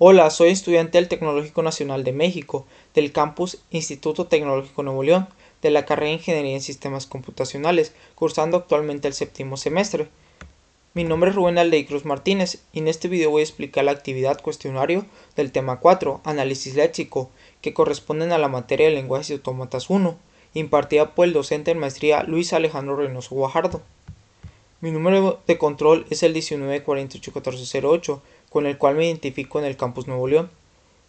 Hola, soy estudiante del Tecnológico Nacional de México, del campus Instituto Tecnológico Nuevo León, de la carrera de Ingeniería en Sistemas Computacionales, cursando actualmente el séptimo semestre. Mi nombre es Rubén Aldey Cruz Martínez y en este video voy a explicar la actividad cuestionario del tema 4, Análisis léxico, que corresponden a la materia de lenguajes y autómatas 1, impartida por el docente en maestría Luis Alejandro Reynoso Guajardo. Mi número de control es el 19481408, con el cual me identifico en el campus Nuevo León.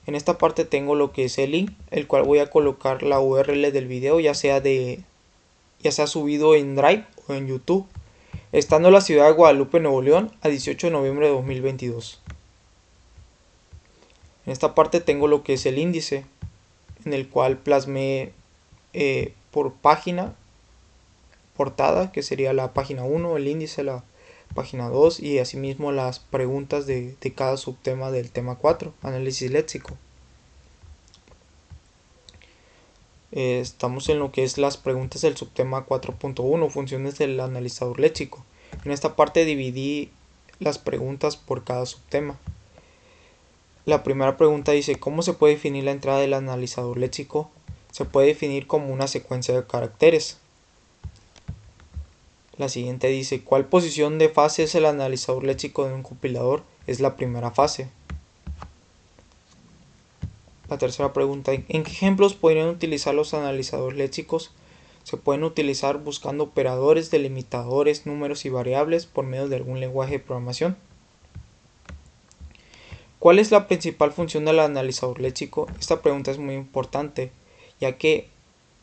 En esta parte tengo lo que es el link, el cual voy a colocar la URL del video, ya sea subido en Drive o en YouTube, estando en la ciudad de Guadalupe, Nuevo León, a 18 de noviembre de 2022. En esta parte tengo lo que es el índice, en el cual plasmé por página, portada, que sería la página 1, el índice, la página 2 y asimismo las preguntas de cada subtema del tema 4, análisis léxico. Estamos en lo que es las preguntas del subtema 4.1, funciones del analizador léxico. En esta parte dividí las preguntas por cada subtema. La primera pregunta dice: ¿cómo se puede definir la entrada del analizador léxico? Se puede definir como una secuencia de caracteres. La siguiente dice: ¿cuál posición de fase es el analizador léxico de un compilador? Es la primera fase. La tercera pregunta: ¿en qué ejemplos podrían utilizar los analizadores léxicos? Se pueden utilizar buscando operadores, delimitadores, números y variables por medio de algún lenguaje de programación. ¿Cuál es la principal función del analizador léxico? Esta pregunta es muy importante, ya que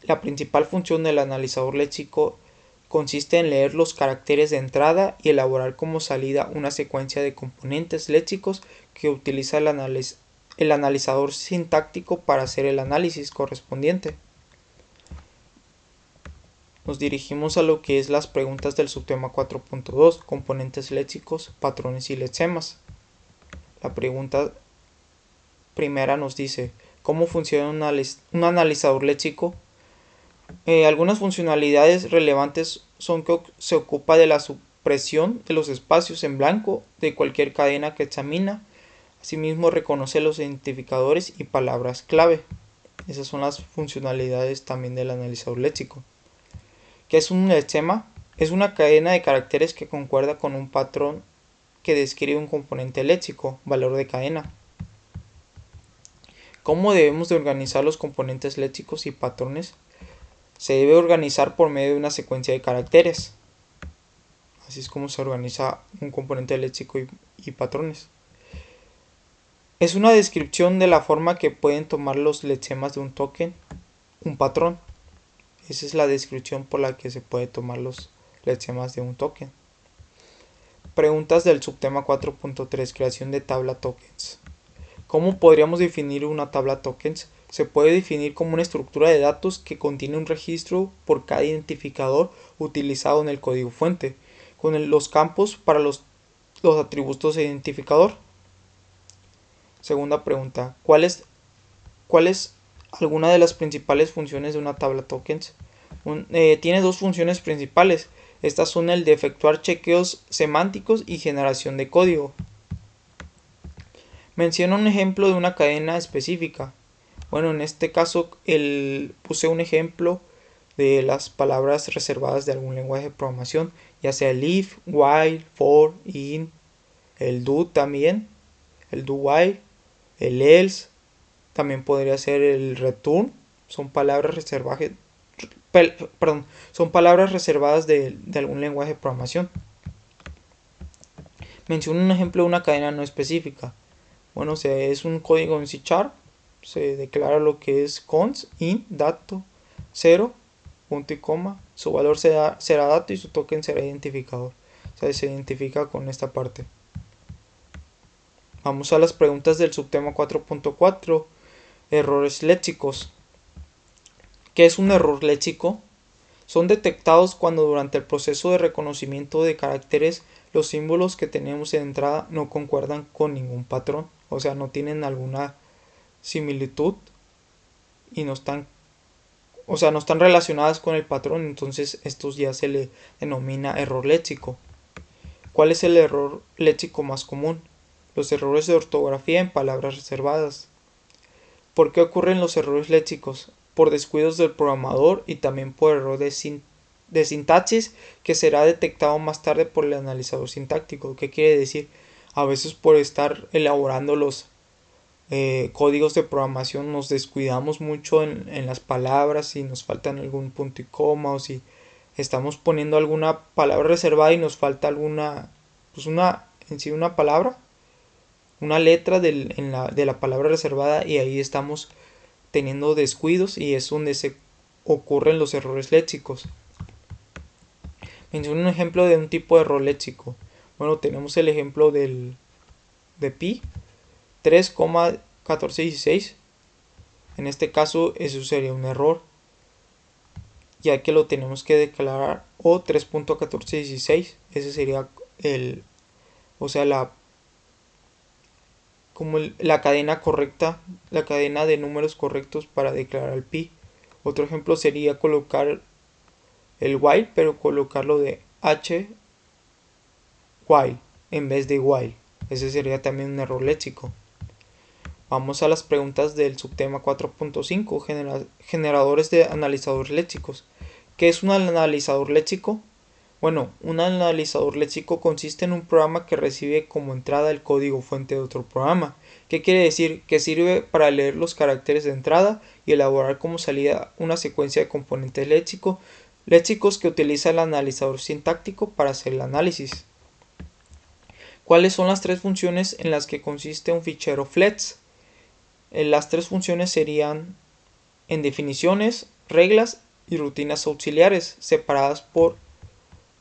la principal función del analizador léxico consiste en leer los caracteres de entrada y elaborar como salida una secuencia de componentes léxicos que utiliza el analizador sintáctico para hacer el análisis correspondiente. Nos dirigimos a lo que es las preguntas del subtema 4.2, componentes léxicos, patrones y lexemas. La pregunta primera nos dice: ¿cómo funciona un analizador léxico? Algunas funcionalidades relevantes son que se ocupa de la supresión de los espacios en blanco de cualquier cadena que examina. Asimismo, reconoce los identificadores y palabras clave. Esas son las funcionalidades también del analizador léxico. ¿Qué es un lexema? Es una cadena de caracteres que concuerda con un patrón que describe un componente léxico, valor de cadena. ¿Cómo debemos de organizar los componentes léxicos y patrones? Se debe organizar por medio de una secuencia de caracteres. Así es como se organiza un componente léxico y patrones. Es una descripción de la forma que pueden tomar los lexemas de un token, un patrón. Esa es la descripción por la que se puede tomar los lexemas de un token. Preguntas del subtema 4.3, creación de tabla tokens. ¿Cómo podríamos definir una tabla tokens? Se puede definir como una estructura de datos que contiene un registro por cada identificador utilizado en el código fuente, con los campos para los atributos de identificador. Segunda pregunta: ¿cuál es alguna de las principales funciones de una tabla tokens? Tiene dos funciones principales. Estas son el de efectuar chequeos semánticos y generación de código. Menciona un ejemplo de una cadena específica. Bueno, en este caso puse un ejemplo de las palabras reservadas de algún lenguaje de programación, ya sea el if, while, for, in, el do también, el do while, el else, también podría ser el return. Son palabras reservadas, de algún lenguaje de programación. Menciono un ejemplo de una cadena no específica. Bueno, es un código en C#, se declara lo que es const int dato 0, punto y coma, su valor será dato y su token será identificador. O sea, se identifica con esta parte. Vamos a las preguntas del subtema 4.4, errores léxicos. ¿Qué es un error léxico? Son detectados cuando durante el proceso de reconocimiento de caracteres los símbolos que tenemos en entrada no concuerdan con ningún patrón, o sea, no tienen alguna similitud y no están relacionadas con el patrón, entonces estos ya se le denomina error léxico. ¿Cuál es el error léxico más común? los errores de ortografía en palabras reservadas. ¿Por qué ocurren los errores léxicos? Por descuidos del programador y también por error de sintaxis que será detectado más tarde por el analizador sintáctico. ¿Qué quiere decir? A veces por estar elaborando los códigos de programación nos descuidamos mucho en las palabras, si nos faltan algún punto y coma o si estamos poniendo alguna palabra reservada y nos falta alguna, pues una palabra, una letra de la palabra reservada, y ahí estamos teniendo descuidos y es donde se ocurren los errores léxicos. Menciono un ejemplo de un tipo de error léxico. Bueno, tenemos el ejemplo de pi, 3,1416. En este caso eso sería un error, ya que lo tenemos que declarar, o 3.1416. Ese sería la cadena correcta, la cadena de números correctos para declarar el pi. Otro ejemplo sería colocar el while, pero colocarlo de h while en vez de while. Ese sería también un error léxico. Vamos a las preguntas del subtema 4.5, generadores de analizadores léxicos. ¿Qué es un analizador léxico? Bueno, un analizador léxico consiste en un programa que recibe como entrada el código fuente de otro programa. ¿Qué quiere decir? Que sirve para leer los caracteres de entrada y elaborar como salida una secuencia de componentes léxicos que utiliza el analizador sintáctico para hacer el análisis. ¿Cuáles son las tres funciones en las que consiste un fichero flex? Las tres funciones serían en definiciones, reglas y rutinas auxiliares, separadas por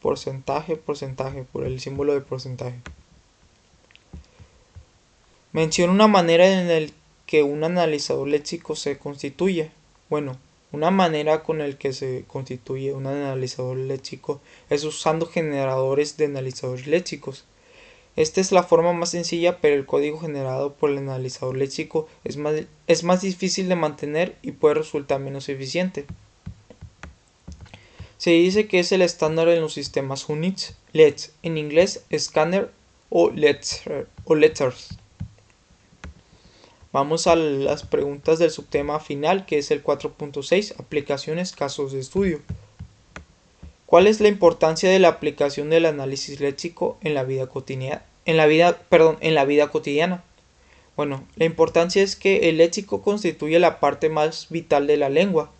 porcentaje, por el símbolo de porcentaje. Menciona una manera en la que un analizador léxico se constituye. Bueno, una manera con la que se constituye un analizador léxico es usando generadores de analizadores léxicos. Esta es la forma más sencilla, pero el código generado por el analizador léxico es más difícil de mantener y puede resultar menos eficiente. Se dice que es el estándar en los sistemas Unix, LETS, en inglés Scanner o Letters. Vamos a las preguntas del subtema final, que es el 4.6, aplicaciones, casos de estudio. ¿Cuál es la importancia de la aplicación del análisis léxico en la vida cotidiana? Bueno, la importancia es que el léxico constituye la parte más vital de la lengua.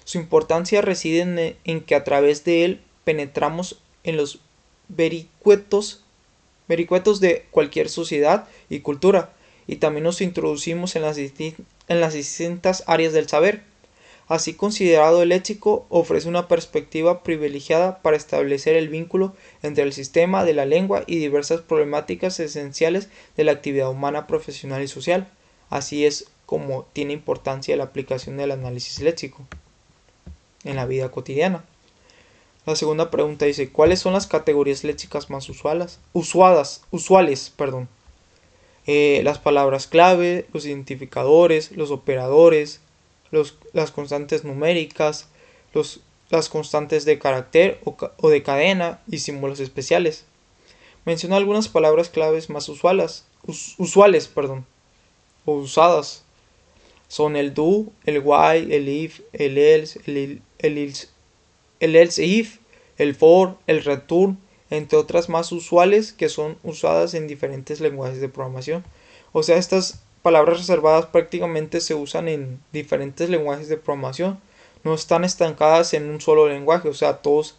Su importancia reside en que a través de él penetramos en los vericuetos de cualquier sociedad y cultura, y también nos introducimos en las distintas áreas del saber. Así considerado, el léxico ofrece una perspectiva privilegiada para establecer el vínculo entre el sistema de la lengua y diversas problemáticas esenciales de la actividad humana, profesional y social. Así es como tiene importancia la aplicación del análisis léxico en la vida cotidiana. La segunda pregunta dice: ¿cuáles son las categorías léxicas más usuales? Las palabras clave, los identificadores, los operadores, las constantes numéricas, las constantes de carácter o de cadena y símbolos especiales. Menciona algunas palabras claves más usuales o usadas. Son el do, el while, el if, el else, el else if, el for, el return, entre otras más usuales que son usadas en diferentes lenguajes de programación. O sea, estas palabras reservadas prácticamente se usan en diferentes lenguajes de programación. No están estancadas en un solo lenguaje. O sea, todos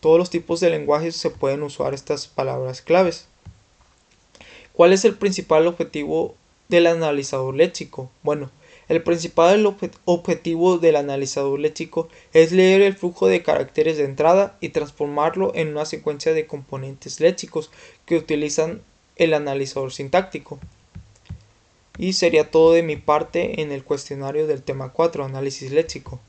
los tipos de lenguajes se pueden usar estas palabras claves. ¿Cuál es el principal objetivo del analizador léxico? Bueno, el principal objetivo del analizador léxico es leer el flujo de caracteres de entrada y transformarlo en una secuencia de componentes léxicos que utilizan el analizador sintáctico. Y sería todo de mi parte en el cuestionario del tema 4, análisis léxico.